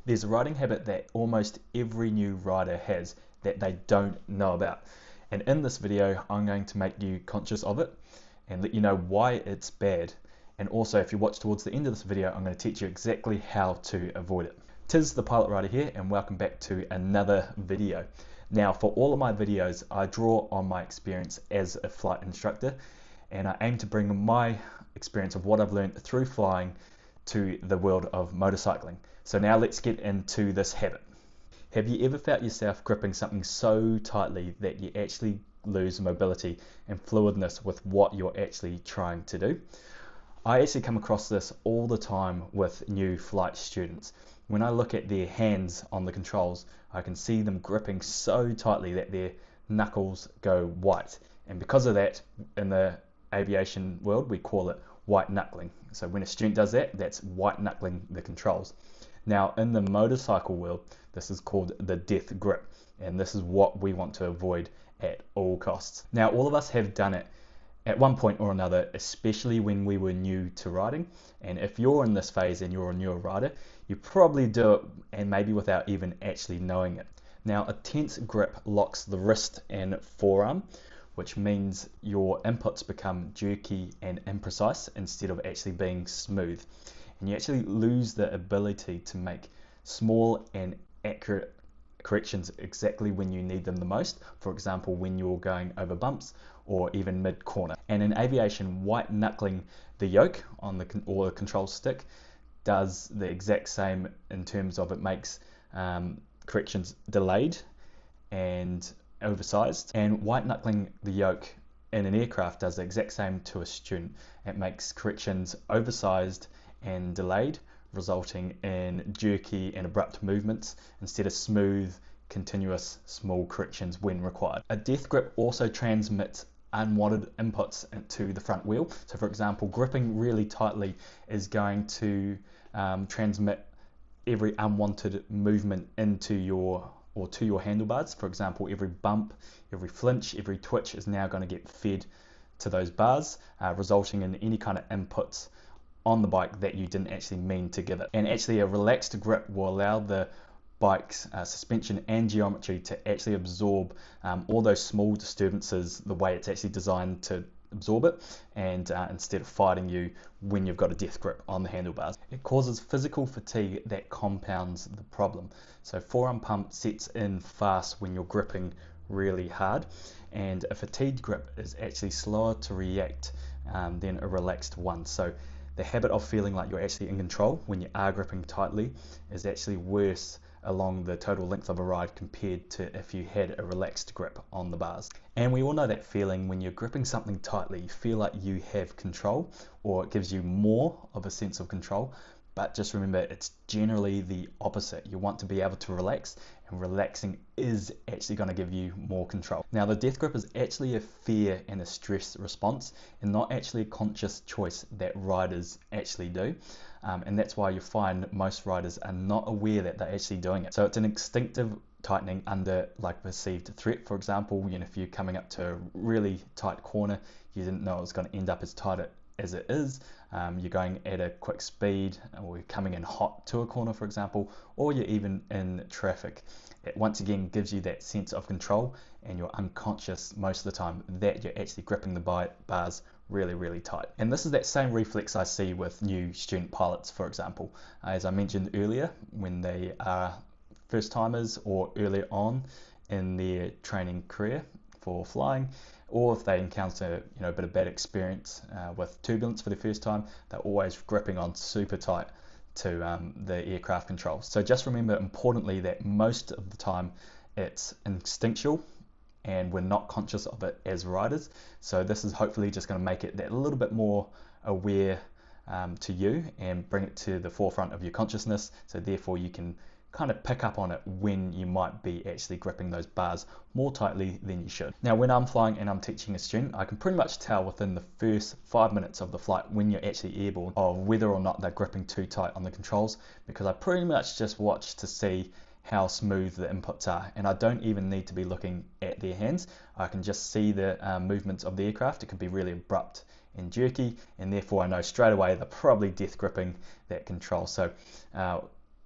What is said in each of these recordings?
There's a riding habit that almost every new rider has that they don't know about. And in this video, I'm going to make you conscious of it and let you know why it's bad. And also, if you watch towards the end of this video, I'm going to teach you exactly how to avoid it. Tis the Pilot Rider here, and welcome back to another video. Now, for all of my videos, I draw on my experience as a flight instructor, and I aim to bring my experience of what I've learned through flying to the world of motorcycling. So now let's get into this habit. Have you ever felt yourself gripping something so tightly that you actually lose mobility and fluidness with what you're actually trying to do? I actually come across this all the time with new flight students. When I look at their hands on the controls, I can see them gripping so tightly that their knuckles go white. And because of that, in the aviation world, we call it white knuckling. So when a student does that, that's white knuckling the controls. Now, in the motorcycle world, this is called the death grip, and this is what we want to avoid at all costs. Now, all of us have done it at one point or another, especially when we were new to riding. And if you're in this phase and you're a newer rider, you probably do it, and maybe without even actually knowing it. Now, a tense grip locks the wrist and forearm, which means your inputs become jerky and imprecise instead of actually being smooth. And you actually lose the ability to make small and accurate corrections exactly when you need them the most. For example, when you're going over bumps or even mid-corner. And in aviation, white knuckling the yoke on the control stick does the exact same in terms of it makes corrections delayed and oversized. And white knuckling the yoke in an aircraft does the exact same to a student. It makes corrections oversized and delayed, resulting in jerky and abrupt movements instead of smooth, continuous, small corrections when required. A death grip also transmits unwanted inputs into the front wheel. So for example, gripping really tightly is going to transmit every unwanted movement into your to your handlebars. For example, every bump, every flinch, every twitch is now going to get fed to those bars, resulting in any kind of inputs on the bike that you didn't actually mean to give it. And actually a relaxed grip will allow the bike's suspension and geometry to actually absorb all those small disturbances the way it's actually designed to absorb it, and instead of fighting you when you've got a death grip on the handlebars. It causes physical fatigue that compounds the problem. So forearm pump sets in fast when you're gripping really hard, and a fatigued grip is actually slower to react than a relaxed one. So the habit of feeling like you're actually in control when you are gripping tightly is actually worse along the total length of a ride compared to if you had a relaxed grip on the bars. And we all know that feeling when you're gripping something tightly, you feel like you have control, or it gives you more of a sense of control. But just remember, it's generally the opposite. You want to be able to relax, and relaxing is actually going to give you more control. Now, the death grip is actually a fear and a stress response, and not actually a conscious choice that riders actually do. And that's why you find most riders are not aware that they're actually doing it. So it's an instinctive tightening under like perceived threat. For example, if you're coming up to a really tight corner, you didn't know it was going to end up as tight as it is. You're going at a quick speed, or you're coming in hot to a corner, for example, or you're even in traffic. It once again gives you that sense of control, and you're unconscious most of the time that you're actually gripping the bars really, really tight. And this is that same reflex I see with new student pilots, for example. As I mentioned earlier, when they are first timers or earlier on in their training career for flying, or if they encounter a bit of bad experience with turbulence for the first time, they're always gripping on super tight to the aircraft controls. So just remember, importantly, that most of the time it's instinctual and we're not conscious of it as riders. So this is hopefully just going to make it that little bit more aware to you and bring it to the forefront of your consciousness, so therefore you can kind of pick up on it when you might be actually gripping those bars more tightly than you should. Now, when I'm flying and I'm teaching a student, I can pretty much tell within the first 5 minutes of the flight when you're actually airborne of whether or not they're gripping too tight on the controls, because I pretty much just watch to see how smooth the inputs are, and I don't even need to be looking at their hands. I can just see the movements of the aircraft. It can be really abrupt and jerky, and therefore I know straight away they're probably death gripping that control. So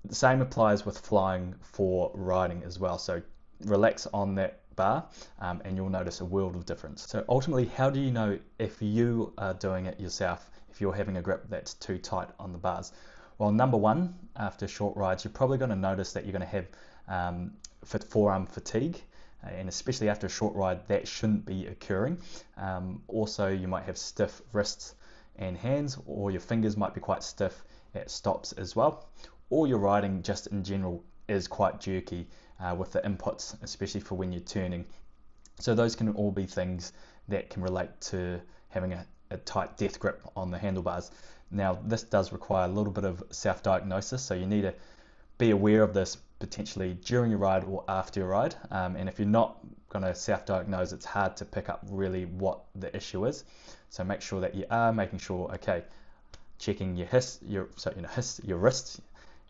The same applies with flying for riding as well. So relax on that bar and you'll notice a world of difference. So ultimately, how do you know if you are doing it yourself, if you're having a grip that's too tight on the bars? Well, number one, after short rides, you're probably going to notice that you're going to have forearm fatigue, and especially after a short ride, that shouldn't be occurring. Also, you might have stiff wrists and hands, or your fingers might be quite stiff at stops as well, or your riding just in general is quite jerky with the inputs, especially for when you're turning. So those can all be things that can relate to having a tight death grip on the handlebars. Now, this does require a little bit of self-diagnosis, so you need to be aware of this potentially during your ride or after your ride. And if you're not going to self-diagnose, it's hard to pick up really what the issue is. So make sure that you are making sure, okay, checking your wrist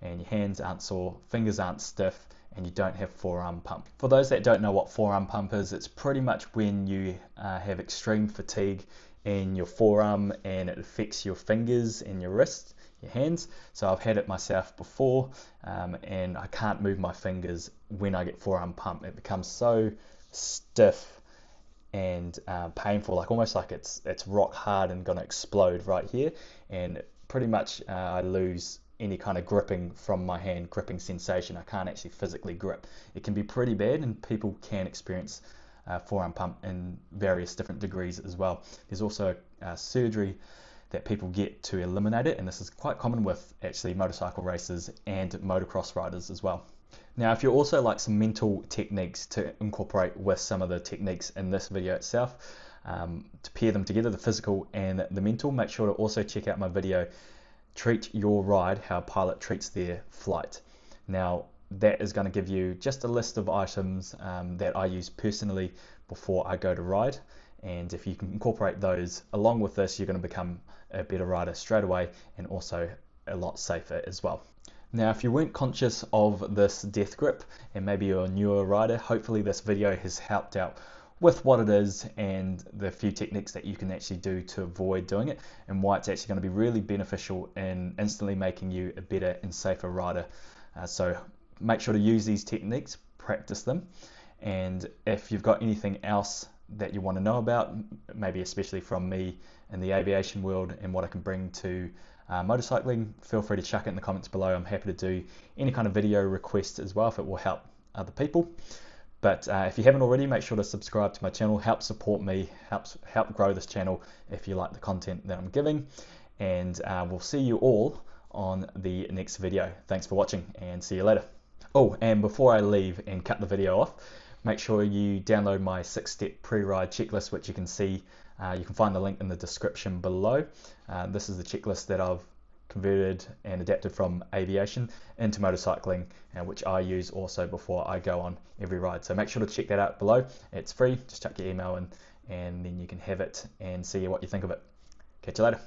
and your hands aren't sore, fingers aren't stiff, and you don't have forearm pump. For those that don't know what forearm pump is, it's pretty much when you have extreme fatigue in your forearm and it affects your fingers and your wrists, your hands. So I've had it myself before, and I can't move my fingers when I get forearm pump. It becomes so stiff and painful, like almost like it's rock hard and gonna explode right here, and pretty much I lose any kind of gripping from my hand, gripping sensation. I can't actually physically grip. It can be pretty bad, and people can experience forearm pump in various different degrees as well. There's also surgery that people get to eliminate it, and this is quite common with actually motorcycle racers and motocross riders as well. Now, if you also like some mental techniques to incorporate with some of the techniques in this video itself, to pair them together, the physical and the mental, make sure to also check out my video, Treat Your Ride, How a Pilot Treats Their Flight. Now, that is going to give you just a list of items that I use personally before I go to ride, and if you can incorporate those along with this, you're going to become a better rider straight away, and also a lot safer as well. Now, if you weren't conscious of this death grip and maybe you're a newer rider, hopefully this video has helped out with what it is and the few techniques that you can actually do to avoid doing it, and why it's actually going to be really beneficial in instantly making you a better and safer rider. So make sure to use these techniques, practice them, and if you've got anything else that you want to know about, maybe especially from me in the aviation world and what I can bring to motorcycling, feel free to chuck it in the comments below. I'm happy to do any kind of video request as well if it will help other people. But if you haven't already, make sure to subscribe to my channel, help support me, help grow this channel if you like the content that I'm giving, and we'll see you all on the next video. Thanks for watching, and see you later. Oh, and before I leave and cut the video off, make sure you download my 6-step pre-ride checklist, which you can see. You can find the link in the description below. This is the checklist that I've converted and adapted from aviation into motorcycling, which I use also before I go on every ride. So make sure to check that out below. It's free. Just chuck your email in, and then you can have it and see what you think of it. Catch you later.